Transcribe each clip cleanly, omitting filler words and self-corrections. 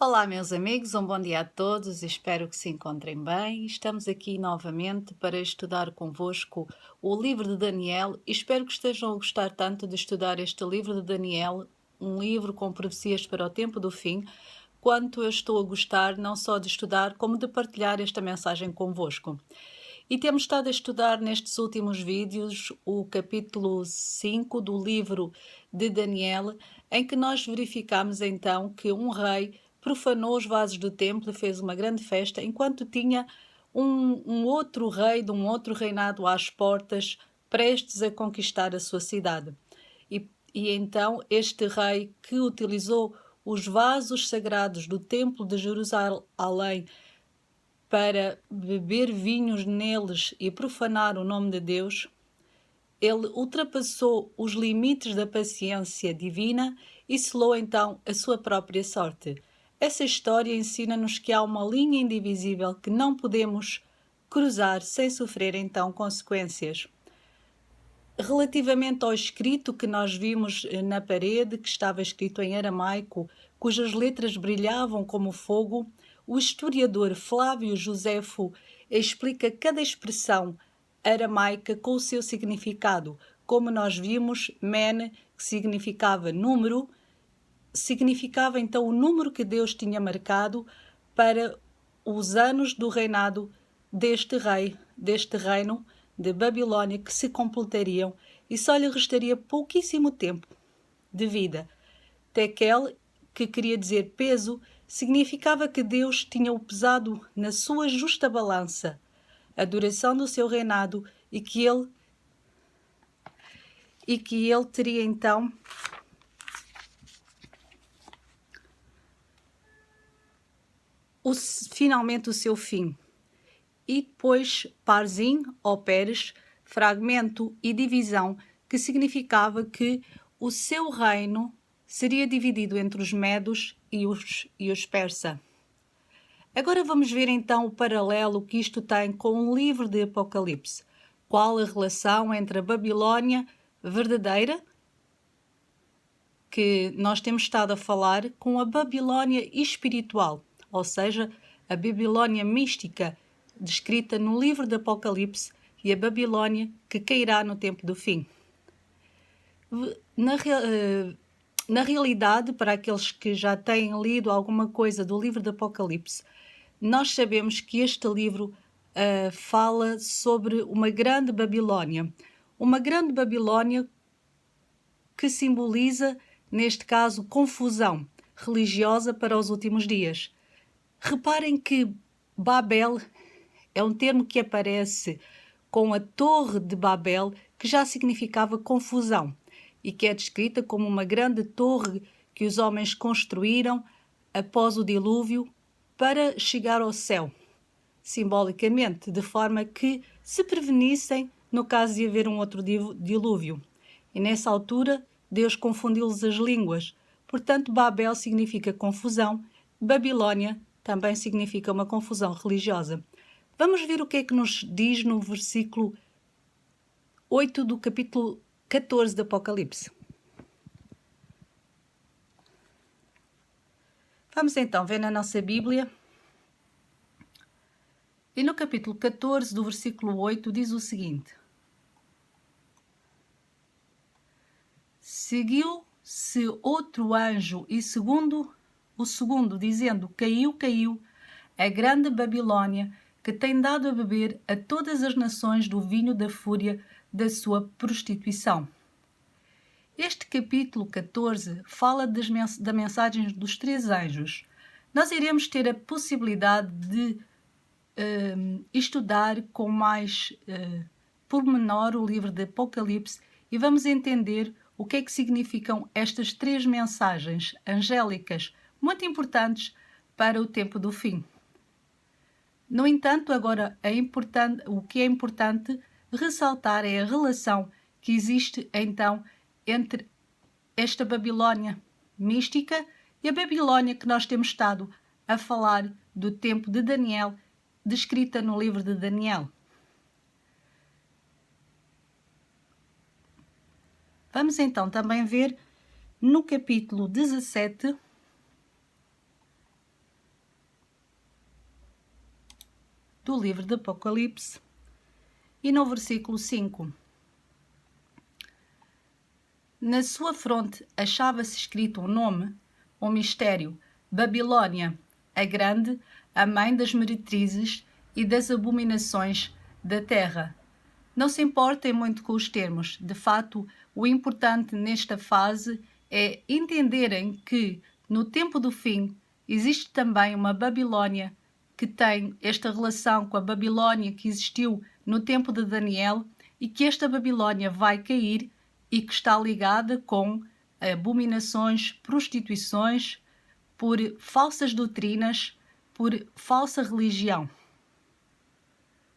Olá, meus amigos, um bom dia a todos, espero que se encontrem bem. Estamos aqui novamente para estudar convosco o livro de Daniel e espero que estejam a gostar tanto de estudar este livro de Daniel, um livro com profecias para o tempo do fim, quanto eu estou a gostar não só de estudar, como de partilhar esta mensagem convosco. E temos estado a estudar nestes últimos vídeos o capítulo 5 do livro de Daniel, em que nós verificamos então que um rei profanou os vasos do templo e fez uma grande festa, enquanto tinha um outro rei de um outro reinado às portas, prestes a conquistar a sua cidade. E então este rei que utilizou os vasos sagrados do templo de Jerusalém para beber vinhos neles e profanar o nome de Deus, ele ultrapassou os limites da paciência divina e selou então a sua própria sorte. Essa história ensina-nos que há uma linha indivisível que não podemos cruzar sem sofrer então consequências. Relativamente ao escrito que nós vimos na parede, que estava escrito em aramaico, cujas letras brilhavam como fogo, o historiador Flávio Josefo explica cada expressão aramaica com o seu significado. Como nós vimos, men, que significava número, significava então o número que Deus tinha marcado para os anos do reinado deste reino de Babilônia, que se completariam e só lhe restaria pouquíssimo tempo de vida. Tekel, que queria dizer peso, significava que Deus tinha-o pesado na sua justa balança, a duração do seu reinado, e que ele teria então finalmente o seu fim. E depois Parzim, ou Pérez, fragmento e divisão, que significava que o seu reino seria dividido entre os medos e os persa. Agora vamos ver então o paralelo que isto tem com o livro de Apocalipse. Qual a relação entre a Babilônia verdadeira, que nós temos estado a falar, com a Babilônia espiritual, ou seja, a Babilônia mística, descrita no livro de Apocalipse, e a Babilônia que cairá no tempo do fim. Na realidade, para aqueles que já têm lido alguma coisa do livro de Apocalipse, nós sabemos que este livro fala sobre uma grande Babilônia que simboliza, neste caso, confusão religiosa para os últimos dias. Reparem que Babel é um termo que aparece com a Torre de Babel, que já significava confusão, e que é descrita como uma grande torre que os homens construíram após o dilúvio para chegar ao céu, simbolicamente, de forma que se prevenissem no caso de haver um outro dilúvio. E nessa altura, Deus confundiu-lhes as línguas. Portanto, Babel significa confusão, Babilônia também significa uma confusão religiosa. Vamos ver o que é que nos diz no versículo 8 do capítulo 14 do Apocalipse. Vamos então ver na nossa Bíblia. E no capítulo 14 do versículo 8 diz o seguinte: Seguiu-se outro anjo e o segundo, dizendo: Caiu, caiu, a grande Babilônia, que tem dado a beber a todas as nações do vinho da fúria da sua prostituição. Este capítulo 14 fala da mensagem dos três anjos. Nós iremos ter a possibilidade de estudar com mais pormenor o livro de Apocalipse e vamos entender o que é que significam estas três mensagens angélicas muito importantes para o tempo do fim. No entanto, agora o que é importante ressaltar é a relação que existe então entre esta Babilônia mística e a Babilônia que nós temos estado a falar do tempo de Daniel, descrita no livro de Daniel. Vamos então também ver no capítulo 17 do livro de Apocalipse. E no versículo 5: na sua fronte achava-se escrito um nome, um mistério: Babilônia, a grande, a mãe das meretrizes e das abominações da terra. Não se importem muito com os termos. De fato, o importante nesta fase é entenderem que, no tempo do fim, existe também uma Babilônia que tem esta relação com a Babilônia que existiu no tempo de Daniel, e que esta Babilônia vai cair e que está ligada com abominações, prostituições, por falsas doutrinas, por falsa religião.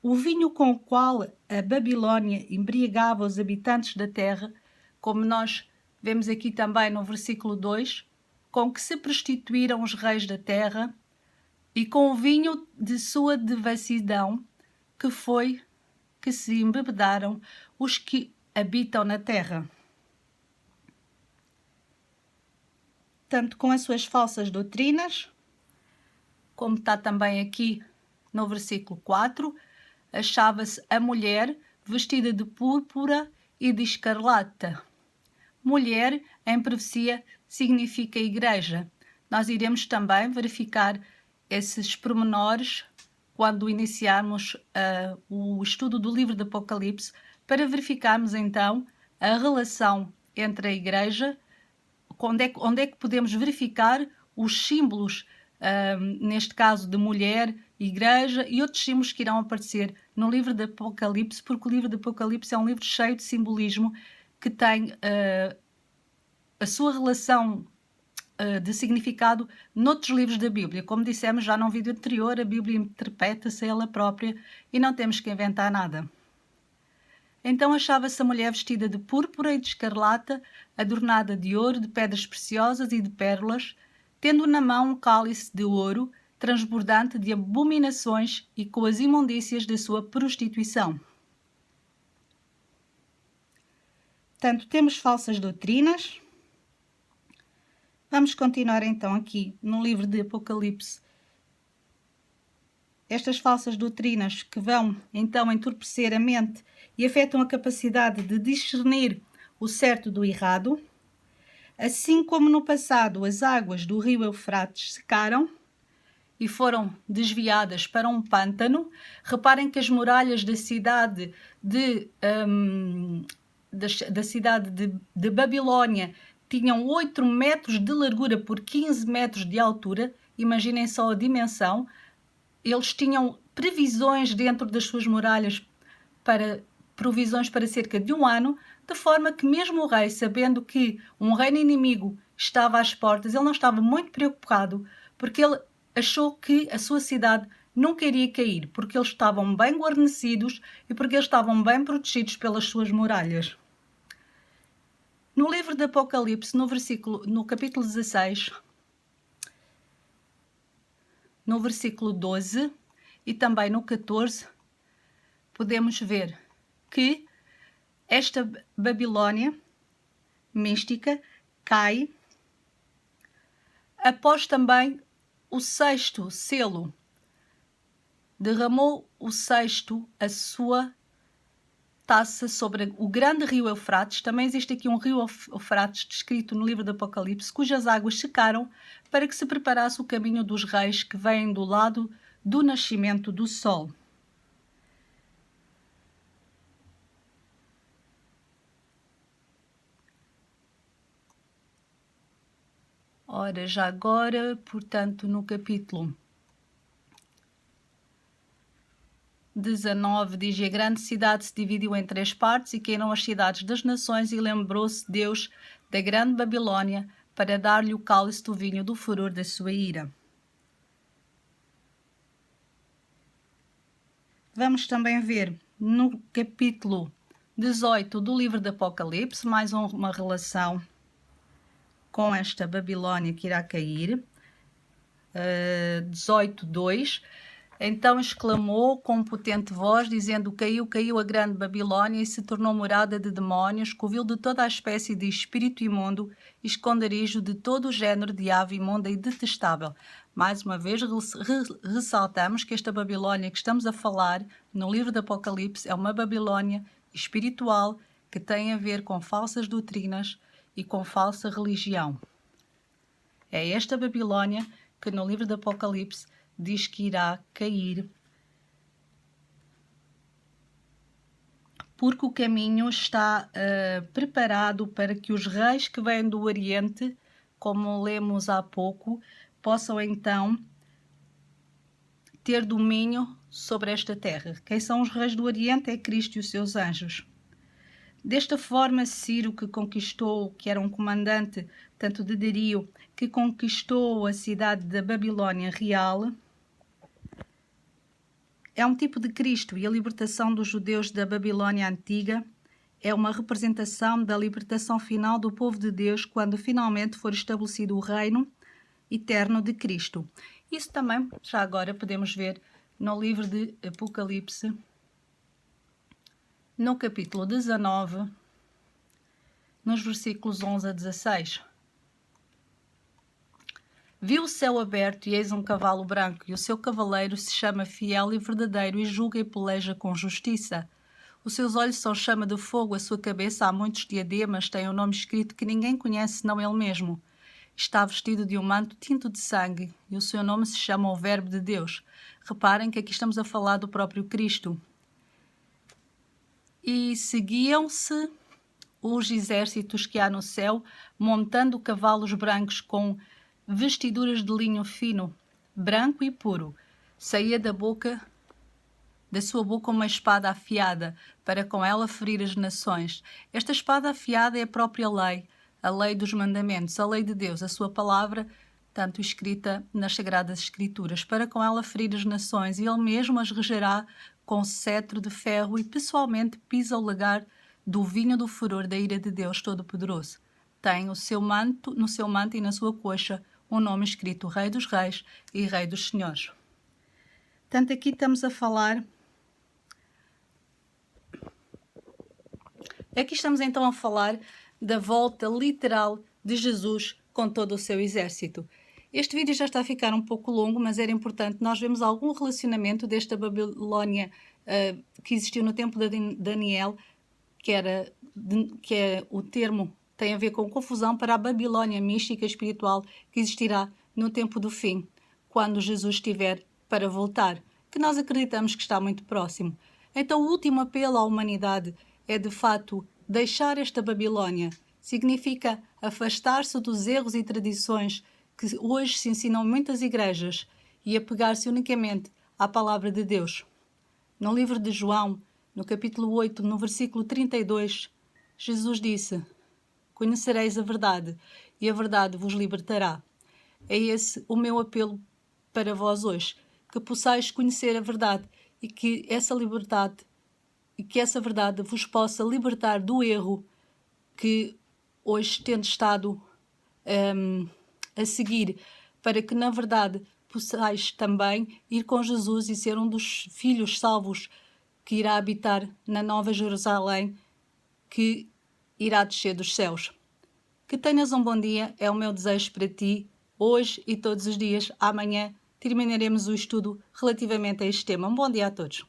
O vinho com o qual a Babilônia embriagava os habitantes da terra, como nós vemos aqui também no versículo 2, com que se prostituíram os reis da terra, e com o vinho de sua devassidão, que se embebedaram os que habitam na terra. Tanto com as suas falsas doutrinas, como está também aqui no versículo 4, achava-se a mulher vestida de púrpura e de escarlata. Mulher, em profecia, significa igreja. Nós iremos também verificar esses pormenores quando iniciarmos o estudo do livro do Apocalipse, para verificarmos então a relação entre a igreja, onde é que podemos verificar os símbolos, neste caso de mulher, igreja e outros símbolos que irão aparecer no livro do Apocalipse, porque o livro do Apocalipse é um livro cheio de simbolismo que tem a sua relação de significado noutros livros da Bíblia. Como dissemos já num vídeo anterior, a Bíblia interpreta-se ela própria e não temos que inventar nada. Então achava-se a mulher vestida de púrpura e de escarlata, adornada de ouro, de pedras preciosas e de pérolas, tendo na mão um cálice de ouro, transbordante de abominações e com as imundícias da sua prostituição. Portanto, temos falsas doutrinas. Vamos continuar então aqui no livro de Apocalipse. Estas falsas doutrinas que vão então entorpecer a mente e afetam a capacidade de discernir o certo do errado. Assim como no passado as águas do rio Eufrates secaram e foram desviadas para um pântano, reparem que as muralhas da cidade de Babilônia tinham 8 metros de largura por 15 metros de altura. Imaginem só a dimensão. Eles tinham previsões dentro das suas muralhas provisões para cerca de um ano, de forma que mesmo o rei, sabendo que um reino inimigo estava às portas, ele não estava muito preocupado, porque ele achou que a sua cidade nunca iria cair, porque eles estavam bem guarnecidos e porque eles estavam bem protegidos pelas suas muralhas. No livro de Apocalipse, no capítulo 16, no versículo 12 e também no 14, podemos ver que esta Babilônia mística cai após também o sexto selo. Derramou o sexto a sua taça sobre o grande rio Eufrates. Também existe aqui um rio Eufrates descrito no livro do Apocalipse, cujas águas secaram para que se preparasse o caminho dos reis que vêm do lado do nascimento do sol. Ora, já agora, portanto, no capítulo 19 diz: a grande cidade se dividiu em 3 partes e caíram as cidades das nações, e lembrou-se Deus da grande Babilônia para dar-lhe o cálice do vinho do furor da sua ira. Vamos também ver no capítulo 18 do livro do Apocalipse mais uma relação com esta Babilônia que irá cair. 18:2. Então exclamou com potente voz, dizendo: Caiu, caiu a grande Babilônia e se tornou morada de demónios, covil de toda a espécie de espírito imundo e esconderijo de todo o género de ave imunda e detestável. Mais uma vez ressaltamos que esta Babilônia que estamos a falar no livro do Apocalipse é uma Babilônia espiritual que tem a ver com falsas doutrinas e com falsa religião. É esta Babilônia que no livro do Apocalipse diz que irá cair, porque o caminho está preparado para que os reis que vêm do Oriente, como lemos há pouco, possam então ter domínio sobre esta terra. Quem são os reis do Oriente? É Cristo e os seus anjos. Desta forma, Ciro, que era um comandante tanto de Dario, que conquistou a cidade da Babilônia real, é um tipo de Cristo, e a libertação dos judeus da Babilônia antiga é uma representação da libertação final do povo de Deus quando finalmente for estabelecido o reino eterno de Cristo. Isso também, já agora, podemos ver no livro de Apocalipse, no capítulo 19, nos versículos 11 a 16. Viu o céu aberto e eis um cavalo branco, e o seu cavaleiro se chama Fiel e Verdadeiro e julga e peleja com justiça. Os seus olhos são chama de fogo, a sua cabeça há muitos diademas, tem um nome escrito que ninguém conhece senão ele mesmo. Está vestido de um manto tinto de sangue, e o seu nome se chama o Verbo de Deus. Reparem que aqui estamos a falar do próprio Cristo. E seguiam-se os exércitos que há no céu, montando cavalos brancos com vestiduras de linho fino, branco e puro. Saía da sua boca uma espada afiada, para com ela ferir as nações. Esta espada afiada é a própria lei, a lei dos mandamentos, a lei de Deus, a sua palavra, tanto escrita nas Sagradas Escrituras, para com ela ferir as nações, e ele mesmo as regerá com cetro de ferro e pessoalmente pisa o lagar do vinho do furor da ira de Deus Todo-Poderoso. Tem no seu manto e na sua coxa um nome escrito Rei dos Reis e Rei dos Senhores. Portanto, aqui estamos a falar... Aqui estamos então a falar da volta literal de Jesus com todo o seu exército. Este vídeo já está a ficar um pouco longo, mas era importante nós vermos algum relacionamento desta Babilônia que existiu no tempo de Daniel, que é o termo tem a ver com confusão, para a Babilônia mística espiritual que existirá no tempo do fim, quando Jesus estiver para voltar, que nós acreditamos que está muito próximo. Então o último apelo à humanidade é de fato deixar esta Babilônia. Significa afastar-se dos erros e tradições que hoje se ensinam em muitas igrejas e apegar-se unicamente à palavra de Deus. No livro de João, no capítulo 8, no versículo 32, Jesus disse: Conhecereis a verdade, e a verdade vos libertará. É esse o meu apelo para vós hoje, que possais conhecer a verdade e que essa verdade vos possa libertar do erro que hoje tende estado a seguir, para que na verdade possais também ir com Jesus e ser um dos filhos salvos que irá habitar na Nova Jerusalém, que irá descer dos céus. Que tenhas um bom dia, é o meu desejo para ti, hoje e todos os dias. Amanhã terminaremos o estudo relativamente a este tema. Um bom dia a todos.